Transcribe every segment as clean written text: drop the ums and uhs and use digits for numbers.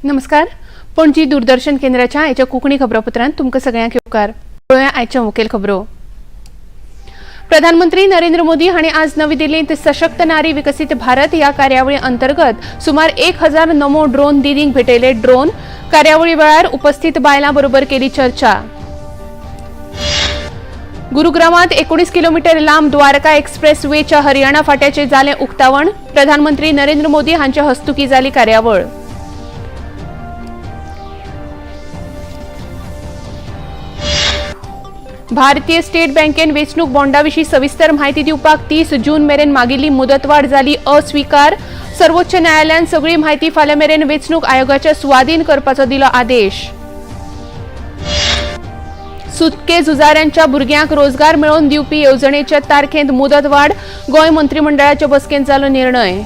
नमस्कार. पणजी दूरदर्शन केंद्राच्या आयच्या कोंकणी खबरापत्रांत तुमकां सगळ्यांक येवकार. पळोवया आयच्या मुखेल खबरो. प्रधानमंत्री नरेंद्र मोदी हांणी आज नवी दिल्लींत सशक्त नारी विकसित भारत ह्या कार्यावळी अंतर्गत सुमार 1000 नमो ड्रोन दिदींक भेटयले. ड्रोन कार्यावळी वेळार उपस्थित बायलां बरोबर केली चर्चा. गुरुग्रामांत 19 किलोमीटर लांब द्वारका एक्सप्रेस वेच्या हरियाणा फाट्याचे जालें उक्तावण. प्रधानमंत्री नरेंद्र मोदी हांच्या हस्तुकी जाली कार्यावळ. भारतीय स्टेट बँकेन वेंचणूक बॉन्डाविशीं सविस्तर म्हायती दिवपाक 30 जून मेरेन मागिल्ली मुदतवाड जाली अस्वीकार. सर्वोच्च न्यायालयान सगळी म्हायती फाल्यां मेरेन वेंचणूक आयोगाच्या सुवाधीन करपाचो दिलो आदेश. सुटके झुजाऱ्यांच्या भुरग्यांक रोजगार मेळोवन दिवपी येवजणेच्या तारखेंत मुदतवाड. गोंय मंत्रिमंडळाच्या बसकेंत जालो निर्णय.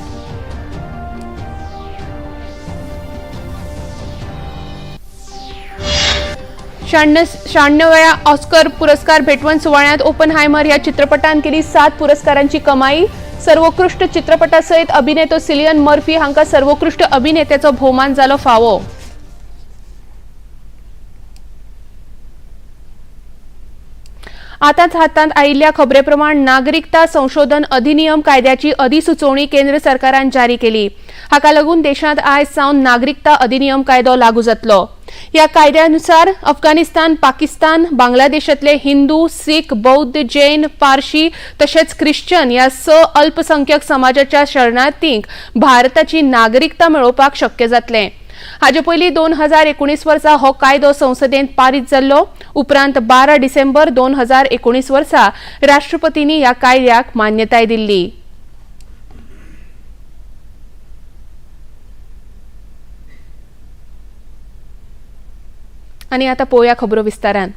शहाण्णव्या ऑस्कर पुरस्कार भेटवण सुवाळ्यांत ओपनहायमर ह्या चित्रपटान केली 7 पुरस्कारांची कमाई. सर्वोत्कृष्ट चित्रपटा सयत अभिनेतो सिलियन मर्फी हांकां सर्वोत्कृष्ट अभिनेत्याचो भोवमान जालो फावो. आतांच हातांत आयिल्ल्या खबरे प्रमाण नागरिकता संशोधन अधिनियम कायद्याची अधिसुचोवणी केंद्र सरकारान जारी केली. हाका लागून देशांत आयज सावन नागरिकता अधिनियम कायदो लागू जातलो. या कायद्यानुसार अफगाणिस्तान, पाकिस्तान, बांगलादेशातले हिंदू, सीख, बौद्ध, जैन, पारशी तशेंच ख्रिश्चन या 6 अल्पसंख्यक समाजाच्या शरणार्थींक भारताची नागरिकता मेळोवपाक शक्य जातलें. हाचे पयलीं 2019 वर्सा हो कायदो संसदेंत पारीत जाल्लो. उपरांत 12 डिसेंबर 2019 वर्सा राष्ट्रपतींनी ह्या कायद्याक मान्यताय दिल्ली. आणि आता पळोवया खबरो विस्तारान.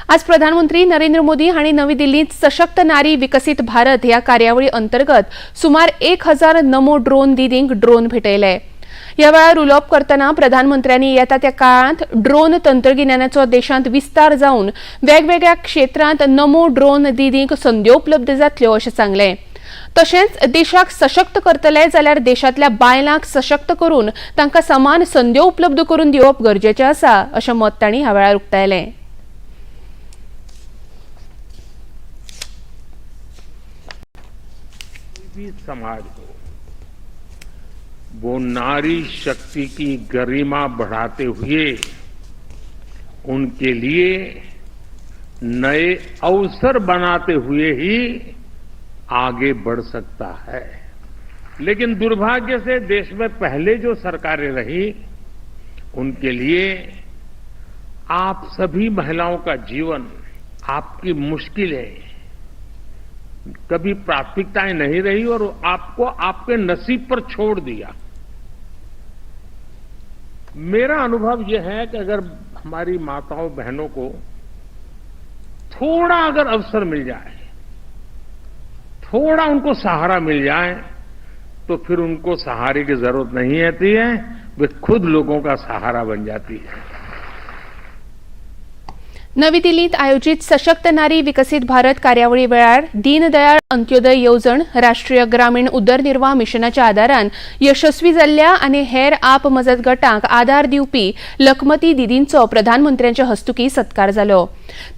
आज प्रधानमंत्री नरेंद्र मोदी हांणी नवी दिल्लींत सशक्त नारी विकसित भारत ह्या कार्यावळी अंतर्गत सुमार 1000 नमो ड्रोन दिदींक ड्रोन भेटयले. ह्या वेळार उलोवप करतना प्रधानमंत्र्यांनी येता त्या काळांत ड्रोन तंत्रगिन्यानाचो देशांत विस्तार जावन वेगवेगळ्या क्षेत्रांत नमो ड्रोन दिदींक संद्यो उपलब्ध जातल्यो अशें सांगलें. तशेंच देशाक सशक्त करतले जाल्यार देशांतल्या बायलांक सशक्त करून तांकां समान संद्यो उपलब्ध करून दिवप गरजेचें आसा अशें मत तांणी ह्या वेळार उक्तायलें. समाज हो वो नारी शक्ति की गरिमा बढ़ाते हुए उनके लिए नए अवसर बनाते हुए ही आगे बढ़ सकता है. लेकिन दुर्भाग्य से देश में पहले जो सरकारें रही उनके लिए आप सभी महिलाओं का जीवन, आपकी मुश्किलें कभी प्राथमिकताएं नहीं रही और आपको आपके नसीब पर छोड़ दिया. मेरा अनुभव यह है कि अगर हमारी माताओं बहनों को थोड़ा अगर अवसर मिल जाए, थोड़ा उनको सहारा मिल जाए, तो फिर उनको सहारे की जरूरत नहीं रहती है, वे खुद लोगों का सहारा बन जाती है. नवी दिल्लीत आयोजित सशक्त नारी विकसित भारत कार्यावळी वेळार दीनदयाळ अंत्योदय येवजण राष्ट्रीय ग्रामीण उदरनिर्वाह मिशनाच्या आदारान यशस्वी जाल्ल्या आनी हेर आप मजत गटांक आदार दिवपी लखमती दिदींचो प्रधानमंत्र्यांच्या हस्तुकी सत्कार जालो.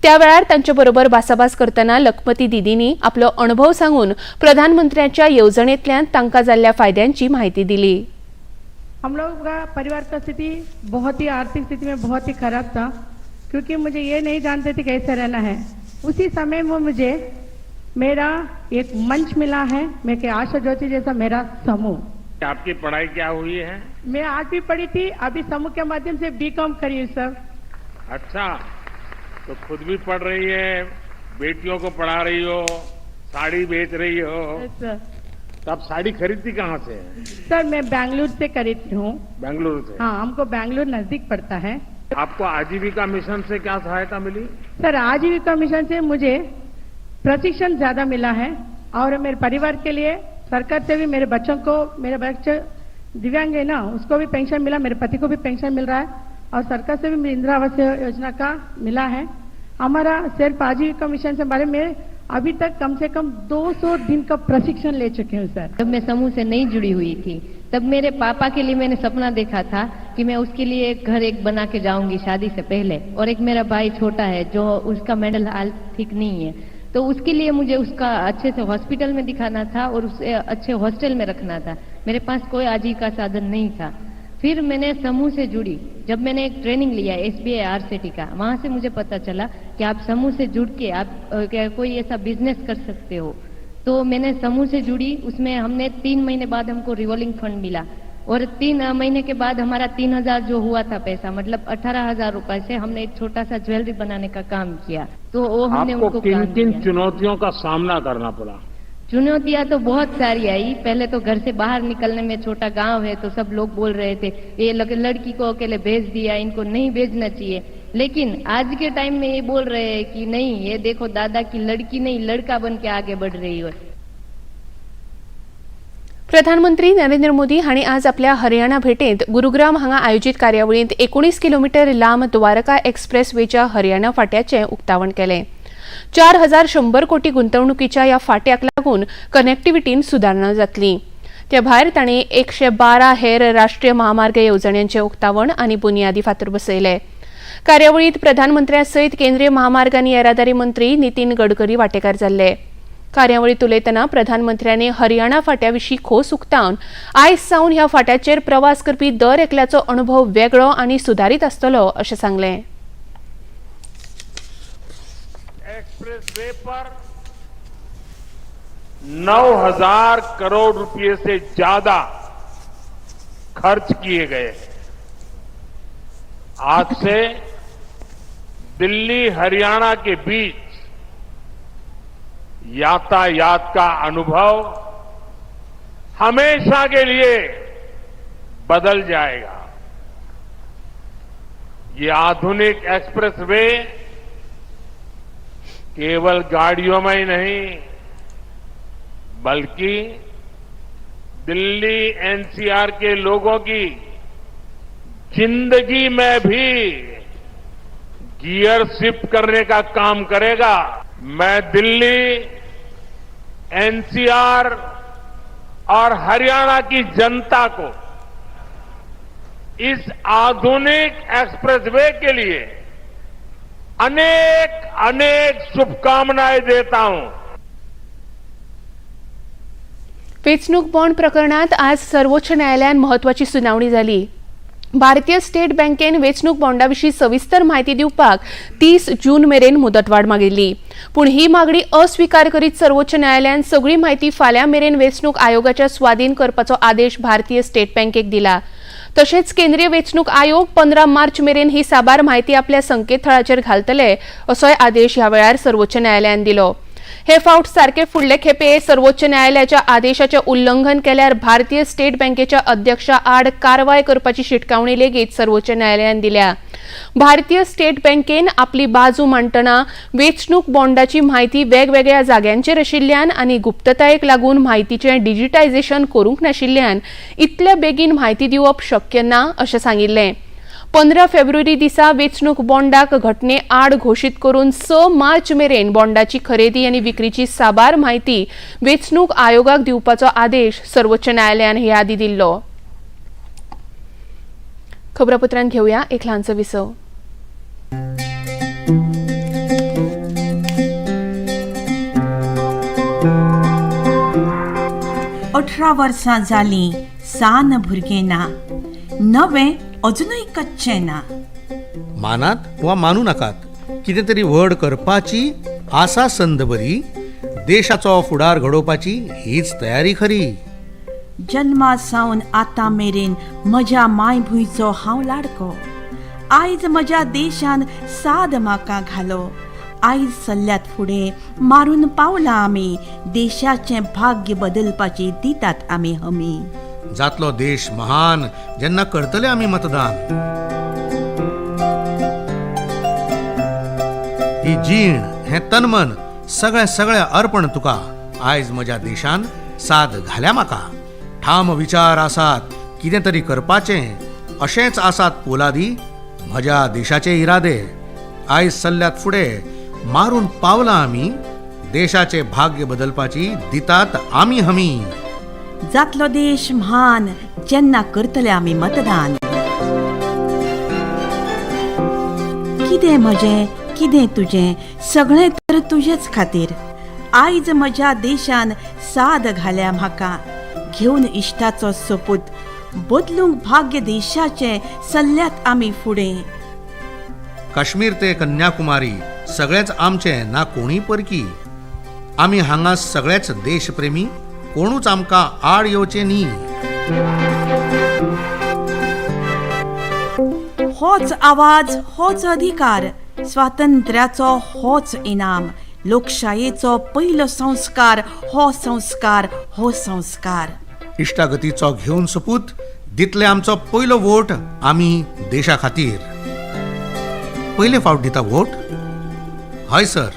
त्या वेळार तांचे बरोबर भासाभास करतना लखमती दिदींनी आपलो अणभव सांगून प्रधानमंत्र्यांच्या येवजणेंतल्यान तांकां जाल्ल्या फायद्यांची माहिती दिली. हम लोग का परिवार का स्थिति बहुत ही आर्थिक स्थिति में बहुत ही खराब था, क्योंकि मुझे ये नहीं जानते थे कैसे रहना है. उसी समय में मुझे मेरा एक मंच मिला है, मैं के आशा ज्योति जैसा मेरा समूह. आपकी पढ़ाई क्या हुई है? मैं आज भी पढ़ी थी, अभी समूह के माध्यम से बीकॉम करी हूँ सर. अच्छा, तो खुद भी पढ़ रही है, बेटियों को पढ़ा रही हो, साड़ी बेच रही हो. सर, तो आप साड़ी खरीदती कहाँ से? सर मैं बेंगलुरु से खरीदती हूँ. बेंगलुरु से? हाँ, हमको बेंगलुरु नजदीक पड़ता है. आपको आजीविका मिशन से क्या सहायता मिली? सर आजीविका मिशन से मुझे प्रशिक्षण ज्यादा मिला है और मेरे परिवार के लिए सरकार से भी मेरे बच्चों को, मेरे बच्चे दिव्यांग है ना, उसको भी पेंशन मिला, मेरे पति को भी पेंशन मिल रहा है और सरकार से भी इंदिरा आवास योजना का मिला है. हमारा सिर्फ आजीविका मिशन से बारे में अभी तक कम से कम 200 दिन का प्रशिक्षण ले चुके हूँ सर। जब मैं समूह से नहीं जुड़ी हुई थी तब मेरे पापा के लिए मैंने सपना देखा था कि मैं उसके लिए एक घर एक बना के जाऊंगी शादी से पहले, और एक मेरा भाई छोटा है जो उसका मेंटल हेल्थ ठीक नहीं है, तो उसके लिए मुझे उसका अच्छे से हॉस्पिटल में दिखाना था और उसे अच्छे हॉस्टल में रखना था। मेरे पास कोई आजीविका साधन नहीं था। फिर मैंने समूह से जुड़ी। जब मैंने एक ट्रेनिंग लिया SBI RCT का, वहां से मुझे पता चला कि आप समूह से जुड़ के आप कोई ऐसा बिजनेस कर सकते हो। तो मैंने समूह से जुड़ी। उसमें हमने 3 महीने बाद हमको रिवॉल्विंग फंड मिला, और 3 महीने के बाद हमारा 3,000 जो हुआ था पैसा, मतलब 18,000 रुपए से हमने एक छोटा सा ज्वेलरी बनाने का काम किया। तो वो हमने आपको उनको किन काम किन किया। चुनौतियों का सामना करना पड़ा? चुनौतियां तो बहुत सारी आई। पहले तो घर से बाहर निकलने में, छोटा गांव है तो सब लोग बोल रहे थे ये लड़की को अकेले भेज दिया, इनको नहीं भेजना चाहिए। लेकिन आज के टाइम में ये बोल रहे हैं कि नहीं, ये देखो दादा की लड़की नहीं लड़का बन के आगे बढ़ रही है। प्रधानमंत्री नरेंद्र मोदी हांणी आज आपल्या हरियाणा भेटेंत गुरुग्राम हांगा आयोजित कार्यावळींत 19 किलोमीटर लांब द्वारका एक्सप्रेस वेच्या हरियाणा फाट्याचें उक्तावण केलें। 4,100 कोटी गुंतवणुकीच्या ह्या फाट्याक लागून कनेक्टिव्हिटींत सुदारणा जातली। त्या भायर तांणी 112 हेर राष्ट्रीय महामार्ग येवजण्यांचें उक्तावण आनी बुनयादी फातर बसयले। कार्यावळींत प्रधानमंत्र्या सयत केंद्रीय महामार्ग आनी येरादारी मंत्री नितीन गडकरी वांटेकार जाल्ले। कार्यावळीत उलयतना प्रधानमंत्र्यांनी हरियाणा फाट्याविशीं खोस उक्तावन आयज सावन ह्या फाट्याचेर प्रवास करपी दर एकल्याचो अणभव वेगळो आनी सुदारीत आसतलो अशें सांगलें। एक्सप्रेसवे पर 9,000 करोड़ रुपए से ज्यादा खर्च किए गए। आज से दिल्ली हरियाणा के बीच यातायात का अनुभव हमेशा के लिए बदल जाएगा। ये आधुनिक एक्सप्रेसवे केवल गाड़ियों में ही नहीं, बल्कि दिल्ली NCR के लोगों की जिंदगी में भी गियर शिफ्ट करने का काम करेगा। मैं दिल्ली, NCR और हरियाणा की जनता को इस आधुनिक एक्सप्रेसवे के लिए अनेक अनेक शुभकामनाएं देता हूं। वेंचणूक बॉण्ड प्रकरणात आज सर्वोच्च न्यायालयात महत्वाची सुनावणी जाली। भारतीय स्टेट बँकेन वेंचणूक बॉण्डाविशीं सविस्तर म्हायती दिवपाक 30 जून मेरेन मुदतवाड मागिल्ली, पूण ही मागणी अस्वीकार करीत सर्वोच्च न्यायालयान सगळी म्हायती फाल्यां मेरेन वेंचणूक आयोगाच्या स्वाधीन करपाचो आदेश भारतीय स्टेट बँकेक दिला। तशेंच केंद्रीय वेंचणूक आयोग 15 मार्च मेरेन ही साबार म्हायती आपल्या संकेतथळाचेर घालतले असोय आदेश ह्या वेळार सर्वोच्च न्यायालयान दिलो। हे फावट सारखे फुडले खेपे सर्वोच्च न्यायालयाच्या आदेशाचे उल्लंघन केल्यार भारतीय स्टेट बँकेच्या अध्यक्षा आड कारवाय करपाची शिटकावणी लेगीत सर्वोच्च न्यायालयान दिल्या। भारतीय स्टेट बँकेन आपली बाजू मांडटना वेंचणूक बॉण्डाची म्हायती वेगवेगळ्या जाग्यांचेर आशिल्ल्यान आनी गुप्ततायेक लागून म्हायतीचें डिजिटायझेशन करूंक नाशिल्ल्यान इतले बेगीन म्हायती दिवप शक्य ना अशें सांगिल्लें। 15 फेब्रुवारी दिसा वेंचणूक बॉण्डाक घटने आड घोशीत करून 6 मार्च मेरेन बॉण्डाची खरेदी आनी विक्रीची साबार म्हायती वेंचणूक आयोगाक दिवपाचो आदेश सर्वोच्च न्यायालयान हे आदी दिल्लो। खबरापत्रांत घेवया एक ल्हानसो विसव। 18 वर्सां जालीं सान भुरगें ना, नवें अजुनूय कच्चें ना। मानात वा मानू नाकात, कितें तरी व्हड करपाची आसा संद बरी, देशाचो फुडार घडोवपाची हीच तयारी खरी। जन्मा सावन आतां मेरेन म्हज्या मायभूंयचो हांव लाडको। आयज म्हज्या देशान साद म्हाका घालो। आयज चल्ल्यात फुडें मारून पावला आमी, देशाचें भाग्य बदलपाची दितात आमी हमी। जातलो देश महान जेन्ना करतले आमी मतदान। ही जीण हें तनमन सगळें अर्पण तुका। आयज म्हज्या देशान साद घाल्या म्हाका। ठाम विचार आसात कितें तरी करपाचें, अशेंच आसात पोलादी म्हज्या देशाचे इरादे। आयज चल्ल्यात फुडें मारून पावला आमी, देशाचे भाग्य बदलपाची दितात आमी हमी। जातलो देश म्हान जेन्ना करतले आमी मतदान। कितें म्हजें कितें तुजें सगळें तर तुजेच खातीर. आयज म्हज्या देशान साद घाल्या म्हाका घेवन इश्टाचो सोपूत बदलूंक भाग्य देशाचें चल्ल्यात आमी फुडें. काश्मीर ते कन्याकुमारी सगळेच आमचे ना कोणी परकी. आमी हांगा सगळेच देशप्रेमी कोणूच आमकां आड येवचे न्ही. होच आवाज होच अधिकार स्वातंत्र्याचो होच इनाम लोकशायेचो पयलो संस्कार हो संस्कार हो संस्कार. इश्टागतीचो घेवन सोपूत दितले आमचो पयलो वोट आमी देशा खातीर. पयले फावट दिता वोट? हय सर.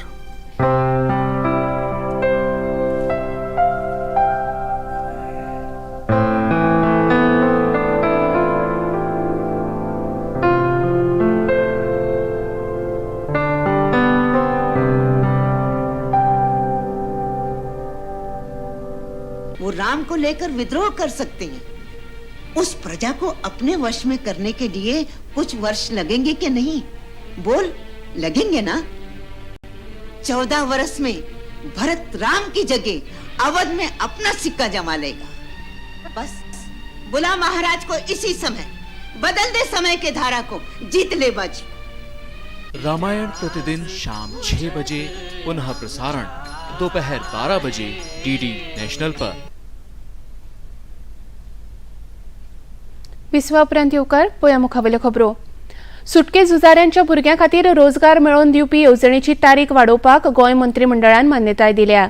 वो राम को लेकर विद्रोह कर सकते हैं. उस प्रजा को अपने वश में करने के लिए कुछ वर्ष लगेंगे कि नहीं? बोल, लगेंगे ना? 14 वर्ष में भरत राम की जगह अवध में अपना सिक्का जमा लेगा. बस बुला महाराज को इसी समय, बदल दे समय के धारा को, जीत ले बाजी. रामायण प्रतिदिन शाम 6 बजे, पुनः प्रसारण दोपहर 12 बजे डीडी नेशनल पर. विसवा उपरांत येवकार पळया मुखावेल्यो खबरो. सुटके झुजाऱ्यांच्या भुरग्यां खातीर रोजगार मेळोवन दिवपी येवजणेची तारीख वाडोवपाक गोंय मंत्रिमंडळान मान्यताय दिल्या.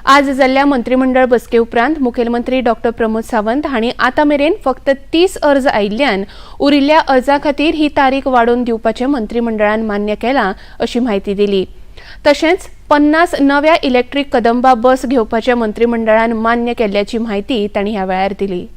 आज जाल्ल्या मंत्रिमंडळ बसके उपरांत मुखेलमंत्री डॉ प्रमोद सावंत हांणी आतां मेरेन फक्त 30 अर्ज आयिल्ल्यान उरिल्ल्या अर्जां खातीर ही तारीख वाडोवन दिवपाचें मंत्रिमंडळान मान्य केलां अशी म्हायती दिली. तशेंच 50 नव्या इलेक्ट्रीक कदंबा बस घेवपाचें मंत्रिमंडळान मान्य केल्ल्याची म्हायती तांणी ह्या वेळार दिली.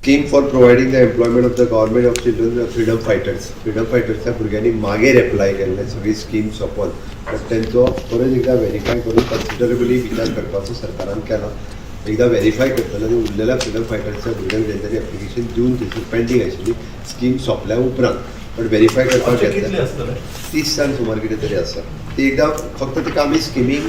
Scheme for providing the employment of the government of children freedom fighters. Freedom fighters च्या भुरग्यांनी मागेर अप्लाय केल्ले सगळी स्कीम सोंपोवन बट तेंचो परत एकदा व्हेरीफाय करून कन्सिडरेबली विचार करपाचो सरकारान केला. एकदा व्हेरीफाय करतले आनी उरलेल्या फ्रीडम फायटर्सच्या भुरग्यांक तेंच्यांनी एप्लिकेशन दिवन थंयसर पेंडींग आशिल्ली स्कीम सोंपल्या उपरांत बट व्हेरीफाय करपाक घेतले 30 सुमार कितें तरी आसा. ती एकदा फक्त तिका आमी स्किमींग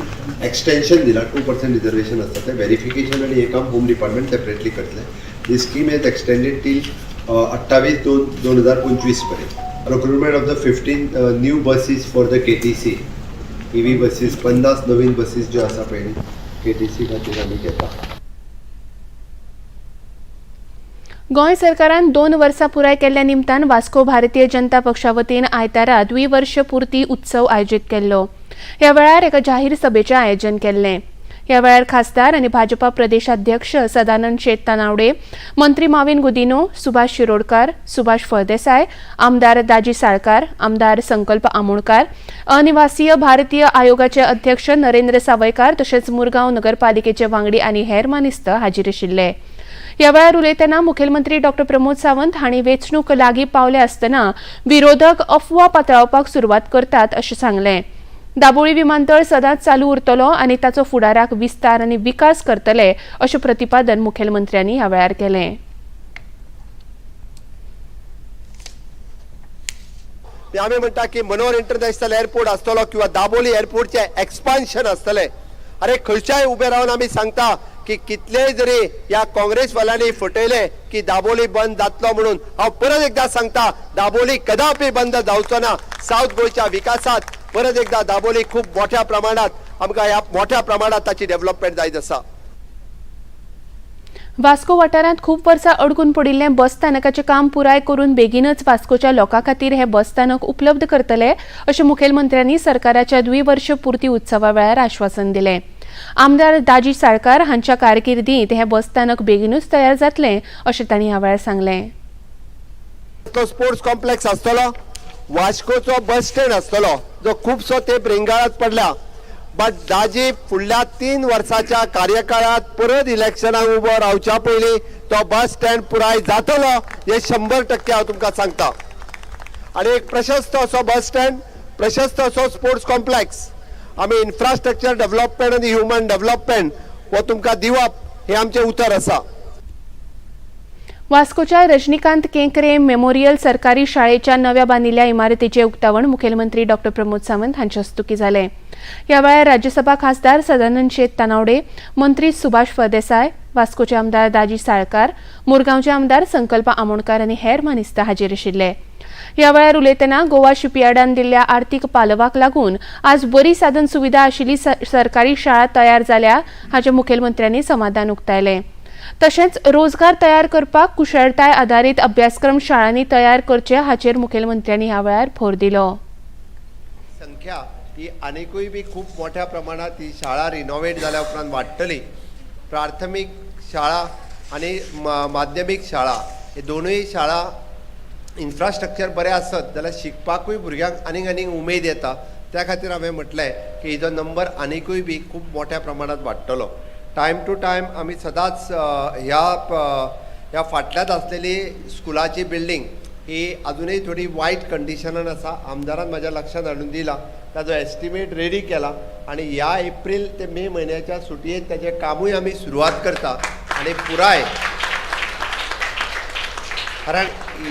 एक्सटेंशन दिला. 2% रिजर्वेशन आसता तें व्हेरिफिकेशन आनी हें काम होम डिपार्टमेंट सेपरेटली करतले. The scheme is extended till 28/2/2025 पर्यंत. Procurement of the 15 new buses for the KTC, EV buses, 50 Naveen buses ज्यो आसा पळय KTC खातीर आमी घेता. गोंय सरकारान 2 वर्सां पुराय केल्ल्या निमतान वास्को भारतीय जनता पक्षा वतीन आयतारा द्विवर्ष पूर्ती उत्सव आयोजीत केल्लो. ह्या वेळार एका जाहीर सभेचें आयोजन केल्लें. ह्या वेळार खासदार आनी भाजपा प्रदेशाध्यक्ष सदानंद शेट तानावडे, मंत्री माविन गुदिनो, सुभाष शिरोडकार, सुभाष फळदेसाय, आमदार दाजी साळकार, आमदार संकल्प आमोणकार, अनिवासीय भारतीय आयोगाचे अध्यक्ष नरेंद्र सावयकार तशेंच मुरगांव नगरपालिकेचे वांगडी आनी हेर मानिस्त हाजीर आशिल्ले. ह्या वेळार उलयतना मुखेलमंत्री डॉ प्रमोद सावंत हांणी वेंचणूक लागीं पावले आसतना विरोधक अफवा पातळावपाक सुरवात करतात अशें सांगलें. दाबोळी विमानतळ सदांच चालू उरतलो आनी ताचो फुडाराक विस्तार आनी विकास करतले अशें प्रतिपादन मुखेलमंत्र्यांनी ह्या वेळार केलें. आमी म्हणटा की मनोहर इंटरनॅशनल एअरपोर्ट आसतलो किंवा दाबोली एअरपोर्टचे एक्सपान्शन आसतले. अरे खंयच्याय उबे रावन आमी सांगता की कितलेय जरी ह्या काँग्रेस वाल्यांनी फटयले की दाबोली बंद जातलो म्हणून, हांव परत एकदा सांगता दाबोली कदापि बंद जावचो ना. साऊथ गोंयच्या विकासात परत एकदा दाबोली खूप मोठ्या प्रमाणात आमकां ह्या मोठ्या प्रमाणात ताची डेव्हलपमेंट जायत आसा. वास्को वाठारांत खूप वर्सां अडकून पडिल्लें बस स्थानकाचें काम पुराय करून बेगीनच वास्कोच्या लोकां खातीर हें बस स्थानक उपलब्ध करतले अशें मुखेलमंत्र्यांनी सरकाराच्या द्विवर्ष पूर्ती उत्सवा वेळार आश्वासन दिलें. आमदार दाजी साळकार हांच्या कारकिर्दींत हें बस स्थानक बेगीनूच तयार जातलें अशें तांणी ह्या वेळार सांगलें. स्पोर्ट्स कॉम्प्लेक्स आसतलो, वास्कोचो बस स्टँड आसतलो जो खुबसो तेंप रिंगाळात पडला. बट दाजी फुडल्या 3 वर्साच्या कार्यकाळात परत इलेक्शनाक उबो रावच्या पयलीं तो बस स्टँड पुराय जातलो हे 100% हांव तुमकां सांगता. आनी एक प्रशस्त असो बस स्टँड, प्रशस्त असो स्पोर्ट्स कॉम्प्लेक्स आमी इन्फ्रास्ट्रक्चर डेव्हलपमेंट आनी ह्युमन डेव्हलपमेंट हो तुमकां दिवप हे आमचें उतर आसा. वास्कोच्या रजनीकांत केंकरे मेमोरियल सरकारी शाळेच्या नव्या बांदिल्ल्या इमारतीचे उक्तावण मुखेलमंत्री डॉ प्रमोद सावंत हांचे हस्तुकीं जालें. ह्या वेळार राज्यसभा खासदार सदानंद शेट तानावडे, मंत्री सुभाष फळदेसाय, वास्कोचे आमदार दाजी साळकार, मुरगांवचे आमदार संकल्प आमोणकार आनी हेर मानेस्त हाजीर आशिल्ले. ह्या वेळार उलयतना गोवा शिपयार्डान दिल्ल्या आर्थीक पालवाक लागून आज बरी साधन सुविधा आशिल्ली सरकारी शाळा तयार जाल्या हाचे मुखेलमंत्र्यांनी समाधान उक्तायलें. तशेंच रोजगार तयार करपाक कुशळटाय आधारीत अभ्यासक्रम शाळांनी तयार करचे हाचेर मुखेलमंत्र्यांनी ह्या वेळार भर दिलो. संख्या ही आनीकूय बी खूप मोठ्या प्रमाणात ही शाळा रिनोवेट जाल्या उपरांत वाडटली. प्राथमीक शाळा आनी माध्यमीक शाळा हे दोनूय शाळा इन्फ्रास्ट्रक्चर बरें आसत जाल्यार शिकपाकूय भुरग्यांक आनीक उमेद येता. त्या खातीर हांवें म्हटलें की हिजो नंबर आनीकूय बी खूब मोठ्या प्रमाणात वाडटलो. टायम टू टायम आमी सदांच ह्या फाटल्यात आसलेली स्कुलाची बिल्डींग ही अजूनही थोडी वायट कंडिशनान आसा. आमदारान म्हाज्या लक्षांत हाडून दिला, ताजो एस्टिमेट रेडी केला आणि ह्या एप्रील ते मे म्हयन्याच्या सुटयेंत ताचें कामूय आमी सुरवात करता आनी पुराय, कारण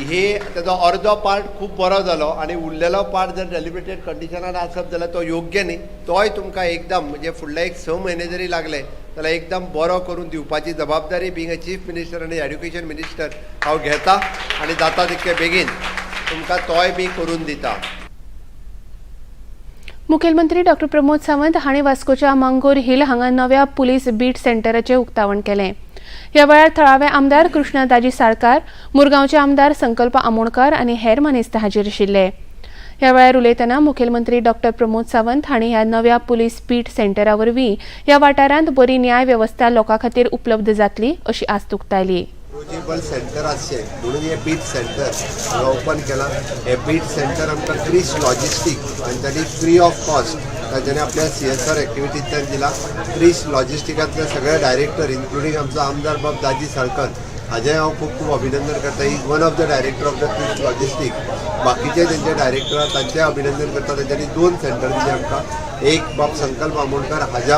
हे ताजो अर्दो पार्ट खूब बरो जालो आनी उरलेलो पार्ट जर डेलिब्रेटेड कंडिशनान आसत जाल्यार तो योग्य न्ही. तोय तुमकां एकदम म्हणजे फुडले 6 म्हयने जरी लागले जाल्यार एकदम बरो करून दिवपाची जबाबदारी बींग अ चीफ मिनिस्टर आनी एड्युकेशन मिनिस्टर हांव घेता आनी जाता तितके बेगीन तुमकां तोय बी करून दिता. मुखेलमंत्री डॉ प्रमोद सावंत हांणी वास्कोच्या मंगोर हिल हांगा नव्या पुलीस बीट सेंटराचें उक्तावण केलें. ह्या वेळार थळावे आमदार कृष्णदाजी साळकार, मुरगांवचे आमदार संकल्प आमोणकार आनी हेर मानेस्त हाजीर आशिल्ले. ह्या वेळार उलयतना मुखेलमंत्री डॉ प्रमोद सावंत हांणी ह्या नव्या पुलीस बीट सेंटरा वरवीं ह्या वाठारांत बरी न्याय वेवस्था लोकां खातीर उपलब्ध जातली अशी आस्त उक्तायली. प्रोजेबल सेंटर आसचें म्हणून हे बीट सेंटर ओपन केला. हे बीट सेंटर आमकां क्रिश लॉजिस्टीक आनी तांणी फ्री ऑफ कॉस्ट तांच्यांनी आपल्या CSR एक्टिविटींतल्यान दिला. क्रिश लॉजिस्टिकांतले सगळे डायरेक्टर इन्क्लुडींग आमचो आमदार बाब दाजी साळकर हाजें हांव खूब खूब अभिनंदन करता. Is one of the director of the Krish logistic. बाकीचे तेंचे डायरेक्टर तांचें अभिनंदन करता. तेंच्यांनी 2 सेंटर दिले आमकां. एक बाब संकल्प आमोणकार हाज्या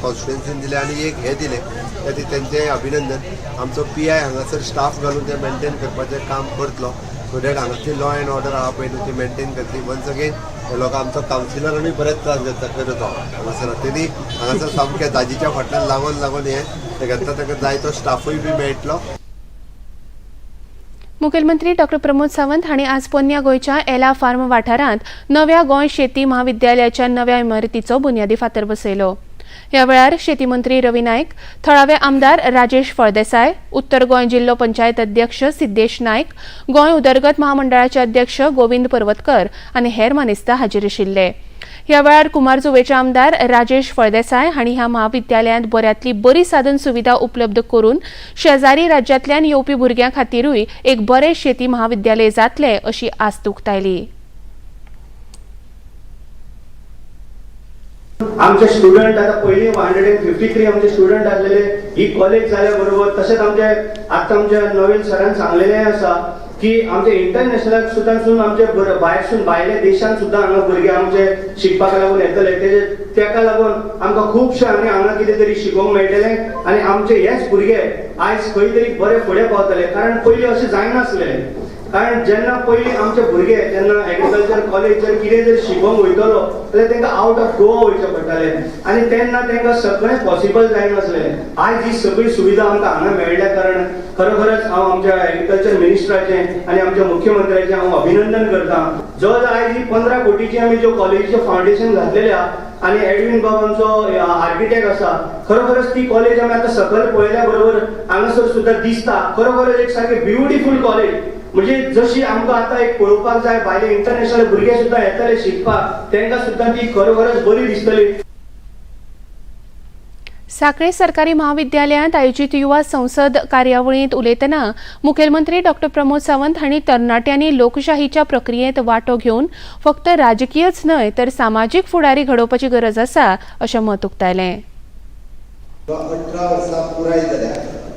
कॉन्स्टिट्युएन्सीन दिले आनी एक हे दिले. त्याती तेंचें अभिनंदन. आमचो PI हांगासर स्टाफ घालून ते मेंटेन करपाचें काम करतलो सो दॅट हांगाची लॉ एंड ऑर्डर आहा पळय न्हू ती मेंटेन करतली. वन्स अगेन हे लोक आमचो कावन्सिलरांनी बरेच त्रास घेता करत हांगासर. तेणी हांगासर सामकें दाजीच्या फाटल्यान लागून हे ते घेता ताका जाय तो स्टाफूय बी मेळटलो. मुखेलमंत्री डॉ प्रमोद सावंत हांणी आज पोन्न्या गोंयच्या एला फार्म वाठारांत नव्या गोंय शेती महाविद्यालयाच्या नव्या इमारतीचो बुन्यादी फातर बसयलो. ह्या वेळार शेती मंत्री रवी नायक, थळावे आमदार राजेश फळदेसाय, उत्तर गोंय जिल्लो पंचायत अध्यक्ष सिद्धेश नायक, गोंय उदरगत महामंडळाचे अध्यक्ष गोविंद पर्वतकर आनी हेर मानेस्त हाजीर आशिल्ले. ह्या वेळार कुमारजुवेचे आमदार राजेश फळदेसाय हांणी ह्या महाविद्यालयांत बऱ्यांतली बरी साधन सुविधा उपलब्ध करून शेजारी राज्यांतल्यान येवपी भुरग्यां खातीरूय एक बरें शेती महाविद्यालय जातलें अशी आस्त उक्तायली. आमचे स्टुडंट आता पयलीं 153 आमचे स्टुडंट आसलेले. ही कॉलेज जाल्या बरोबर तशेंच आमच्या नवीन सरान सांगलेलें आसा की आमचे इंटरनॅशनल सुद्दां आमचे भायरसून भायल्या देशांत सुद्दां हांगा भुरगे आमचे शिकपाक लागून येतले. तेका लागून आमकां खुबशे हांगा कितें तरी शिकोवंक मेळटलें आनी आमचे हेच भुरगे आयज खंय तरी बरे फुडें पावतले. कारण पयलीं अशें जायनासलें. कारण जेन्ना पयलीं आमचे भुरगे जेन्ना एग्रीकल्चर कॉलेज जर कितें जर शिकोवंक वयतलो जाल्यार तांकां आउट ऑफ गोवा वयचें पडटालें आनी तेन्ना तांकां सगळें पॉसिबल जायनासलें. आयज ही सगळी सुविधा आमकां हांगा मेळ्ळ्या कारण खरोखरच हांव आमच्या एग्रीकल्चर मिनिस्टराचें आनी आमच्या मुख्यमंत्र्याचें हांव अभिनंदन करता. जो आयज ही 15 कोटीची आमी ज्यो कॉलेजीचें फावंडेशन घातलेलें आहा आनी एडवीन बाब आमचो आर्किटेक्ट आसा, खरोखरच ती कॉलेज आमी आतां सकयल पळयल्या बरोबर हांगासर सुद्दां दिसता खरोखरच एक सारकी ब्युटिफूल कॉलेज. म्हणजे जशी आमकां आतां एक पळोवपाक जाय भायले इंटरनॅशनल भुरगे सुद्दां येतले शिकपाक तांकां सुद्दां ती खरोखरच बरी दिसतली. सांखळे सरकारी महाविद्यालयांत आयोजित युवा संसद कार्यावळींत उलयतना मुखेलमंत्री डॉ प्रमोद सावंत हांणी तरणाट्यांनी लोकशाहीच्या प्रक्रियेंत वांटो घेवन फक्त राजकीयच न्हय तर सामाजीक फुडारी घडोवपाची गरज आसा अशें मत उक्तायलें. 18 वर्सां पुराय जाल्या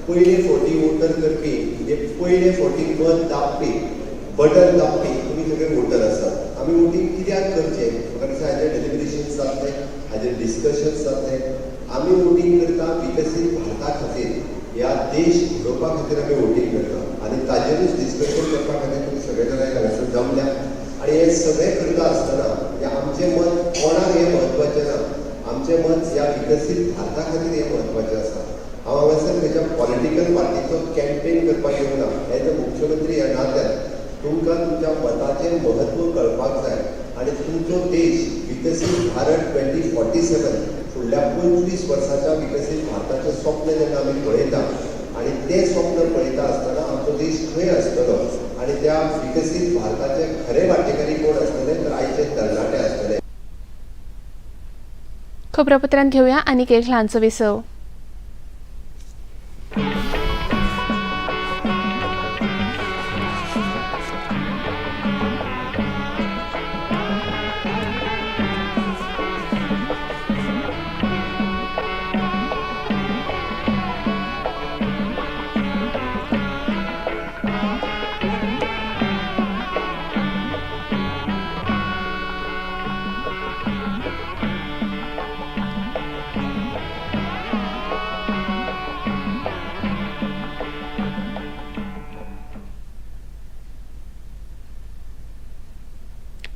पयले फावटी वोटर करपी म्हणजे पयले फावटी मत दाबपी बटन दाबपी तुमी सगळे वोटर आसात. आमी वोटींग कित्याक करचें म्हाका दिसता हाजेर डेलिब्रेशन्स जातले, हाजेर डिस्कशन्स जातले. आमी वोटींग करता विकसीत भारता खातीर, ह्या देश घडोवपा खातीर आमी वोटींग करता. ताजेरूच डिस्कशन करपा खातीर तुमी सगळे जाण हांगासर जमल्या आनी हे सगळें करता आसतना आमचें मत कोणाक हें म्हत्वाचें ना, आमचें मत ह्या विकसीत भारता खातीर हें म्हत्वाचें आसा. हांव हांगासर खंयच्या पॉलिटिकल पार्टीचो कॅम्पेन करपाक येवना. एज अ मुख्यमंत्री ह्या नात्यान तुमकां तुमच्या मताचें म्हत्व कळपाक जाय आनी तुमचो देश विकसीत भारत 2047 फुडल्या 25 वर्साच्या विकसीत भारताचें स्वप्न जेन्ना आमी पळयता आनी तें स्वप्न पळयता आसतना आमचो देश खंय आसतलो आनी त्या विकसीत भारताचे खरे वांटेकारी कोण आसतले तर आयचे तरणाटे आसतले. खबरापत्रांत घेऊया आनीक एक ल्हानसो विसव.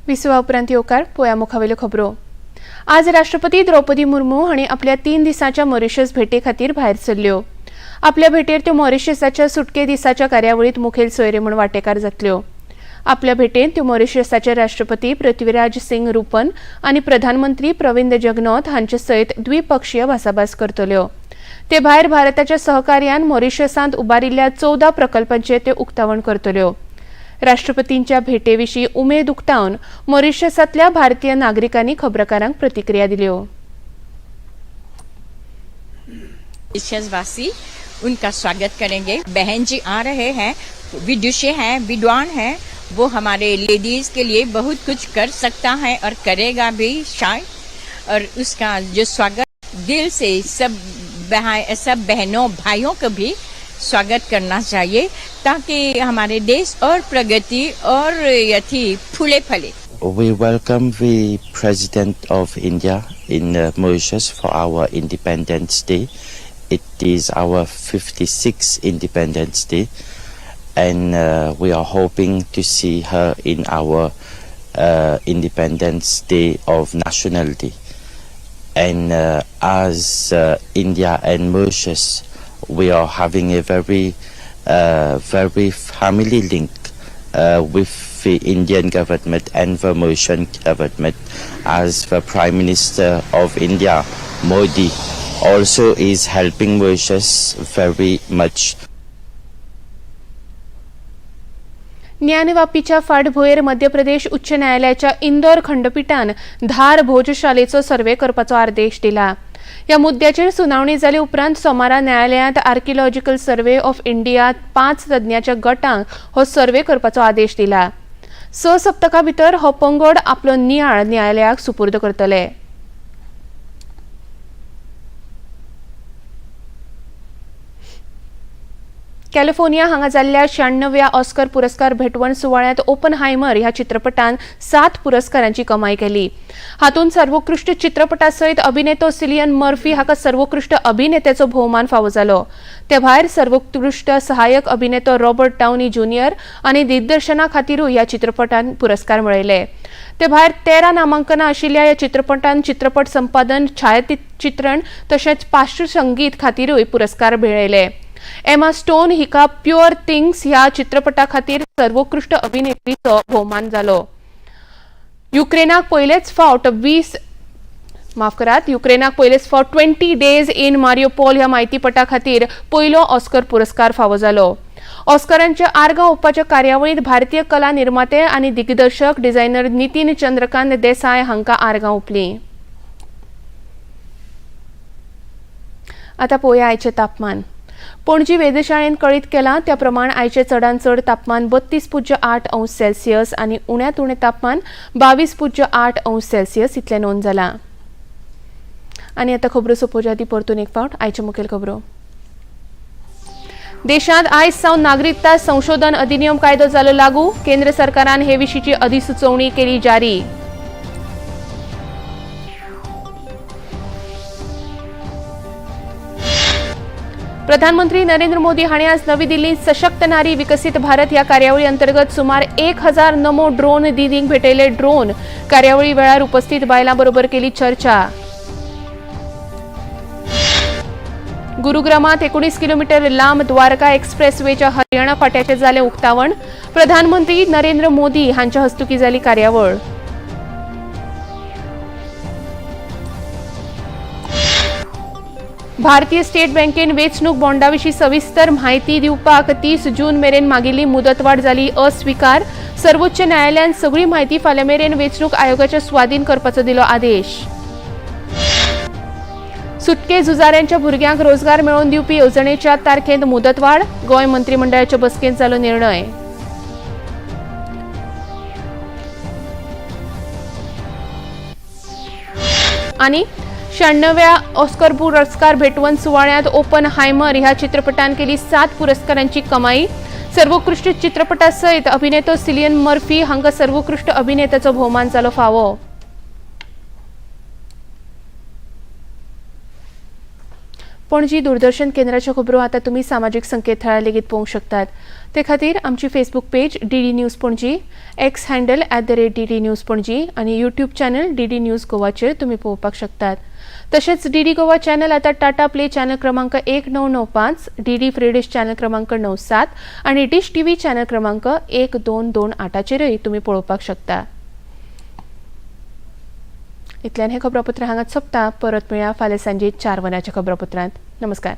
विसवा उपरांत येवकार पोया मुखावेल्यो खबरो. आज राष्ट्रपती द्रौपदी मुर्मू हांणी आपल्या 3 दिसांच्या मॉरिशस भेटे खातीर भायर सरल्यो. आपल्या भेटेर त्यो मॉरिशसाच्या सुटके दिसाच्या कार्यावळींत मुखेल सोयरे म्हूण वांटेकार जातल्यो. आपल्या भेटेन त्यो मॉरिशसाचे राष्ट्रपती पृथ्वीराज सिंग रूपन आनी प्रधानमंत्री प्रविंद जगनॉथ हांचे सयत द्विपक्षीय भासाभास करतल्यो. ते भायर भारताच्या सहकार्यान मॉरिशसांत उबारिल्ल्या 14 प्रकल्पांचे त्यो उक्तावण करतल्यो. राष्ट्रपतींच्या भेटेविशीं उमेद उक्तावन मॉरिशसांतल्या भारतीय नागरिकांनी खबराकारांक प्रतिक्रिया दिल्यो. मॉरिशसवासी उनका स्वागत करेंगे. बहन जी आ रहे हैं, विदुषी हैं, विद्वान हैं, वो हमारे लेडीज के लिए बहुत कुछ कर सकता है और करेगा भी शायद. और उसका जो स्वागत दिल से सब बहनों भाइयों को भी स्वागत करना चाहिए ताकि हमारे देश और प्रगति और यथी फूले फले. We welcome the President of India in Mauritius for our Independence Day. It is our 56th Independence Day, and we are hoping to see her in our Independence Day of Nationality. And as India and Mauritius, we are having a very family link with the Indian government and the Mauritian government, as the Prime Minister of India, Modi, also is helping Mauritius very much. ज्ञानवापीच्या फाटभुंयेर मध्य प्रदेश उच्च न्यायालयाच्या इंदोर खंडपीठान धार भोजशालेचो सर्वे करपाचो आदेश दिला. ह्या मुद्द्याचेर सुनावणी जाले उपरांत सोमारा न्यायालयांत आर्किओलॉजिकल सर्वे ऑफ इंडिया 5 तज्ञांच्या गटांक हो सर्वे करपाचो आदेश दिला. 6 सप्तकां भितर हो पंगड आपलो नियाळ न्यायालयाक सुपूर्द करतले. कॅलिफोर्निया हांगा जाल्ल्या 96व्या ऑस्कर पुरस्कार भेटवण सुवाळ्यांत ओपनहायमर ह्या चित्रपटान 7 पुरस्कारांची कमाई केली. हातूंत सर्वोत्कृष्ट चित्रपटा सयत अभिनेतो सिलियन मर्फी हाका सर्वोत्कृष्ट अभिनेत्याचो भोवमान फावो जालो. ते भायर सर्वोत्कृष्ट सहाय्यक अभिनेतो रॉबर्ट डाउनी ज्युनियर आनी दिग्दर्शना खातीरूय ह्या चित्रपटान पुरस्कार मेळयले. ते भायर 13 नामांकनां आशिल्ल्या ह्या चित्रपटान चित्रपट संपादन, छायाचित्रण तशेंच पार्श्व संगीत खातीरूय पुरस्कार मेळयले. एमा स्टोन हिका प्युअर थिंग्स ह्या चित्रपटा खातीर सर्वोत्कृष्ट अभिनेत्रीचो भोवमान जालो. युक्रेनाक पयलेच फावट 20 डेज इन मारियोपोल ह्या म्हायतीपटा खातीर पयलो ऑस्कर पुरस्कार फावो जालो. ऑस्करांच्या आर्गां ओंपपाच्या कार्यावळींत भारतीय कला निर्माते आनी दिग्दर्शक डिझायनर नितीन चंद्रकांत देसाय हांकां आर्गां ओंपलीं. आतां पळोवया आयचें तापमान. पणजी वेधशाळेन कळीत केलां त्या प्रमाण आयचे चडांत चड तापमान 32.8 अंश सेल्सियस आनी उण्यांत उणें तापमान 22.8 अंश सेल्सियस इतलें नोंद जालां. आनी आतां खबरो सोंपोवच्या आदीं परतून एक फावट आयच्यो मुखेल खबरो. देशांत आयज सावन नागरिकता संशोधन अधिनियम कायदो जालो लागू. केंद्र सरकारान हे विशींची अधिसुचोवणी केली जारी. प्रधानमंत्री नरेंद्र मोदी हांणी आज नवी दिल्लीत सशक्त नारी विकसित भारत ह्या कार्यावळी अंतर्गत सुमार 1000 नमो ड्रोन दीदींक भेटयले ड्रोन कार्यावळी वेळार उपस्थित बायलां बरोबर केली चर्चा. गुरुग्रामात 19 किलोमीटर लांब द्वारका एक्सप्रेसवेच्या हरियाणा फाट्याचे जाले उक्तावण. प्रधानमंत्री नरेंद्र मोदी हांच्या हस्तुकी जाली कार्यावळ. भारतीय स्टेट बँकेन वेंचणूक बॉन्डाविशीं सविस्तर म्हायती दिवपाक 30 जून मेरेन मागिल्ली मुदतवाड जाली अस्विकार. सर्वोच्च न्यायालयान सगळी म्हायती फाल्यां मेरेन वेंचणूक आयोगाच्या स्वाधीन करपाचो दिलो आदेश. सुटके झुजाऱ्यांच्या भुरग्यांक रोजगार मेळोवन दिवपी येवजणेच्या तारखेंत मुदतवाड. गोंय मंत्रिमंडळाच्या बसकेंत जालो निर्णय. आनी 96व्या ऑस्कर पुरस्कार भेटवंत सुवाळ्यांत ओपन हायमर ह्या चित्रपटान केली 7 पुरस्कारांची कमाई. सर्वोत्कृष्ट चित्रपटा सयत अभिनेतो सिलियन मर्फी हांकां सर्वोत्कृष्ट अभिनेत्याचो भोवमान जालो फावो. पणजी दूरदर्शन केंद्राच्यो खबरो आतां तुमी सामाजीक संकेतथळार लेगीत पळोवंक शकतात. ते खातीर आमची Facebook page DD news Panaji, x handle @DD news Panaji आनी यूट्यूब चॅनल DD न्यूज गोवाचेर तुमी पळोवपाक शकतात. तशेंच DD गोवा चॅनल आतां टाटा प्ले चॅनल क्रमांक 1995, DD फ्री डिश चॅनल क्रमांक 97 आनी डिश TV चॅनल क्रमांक 1228चेरय तुमी पळोवपाक शकता. इतल्यान हे खबरापत्र हांगाच सोंपता. परत मेळया फाल्यां सांजे 4 वरांच्या खबरापत्रांत. नमस्कार.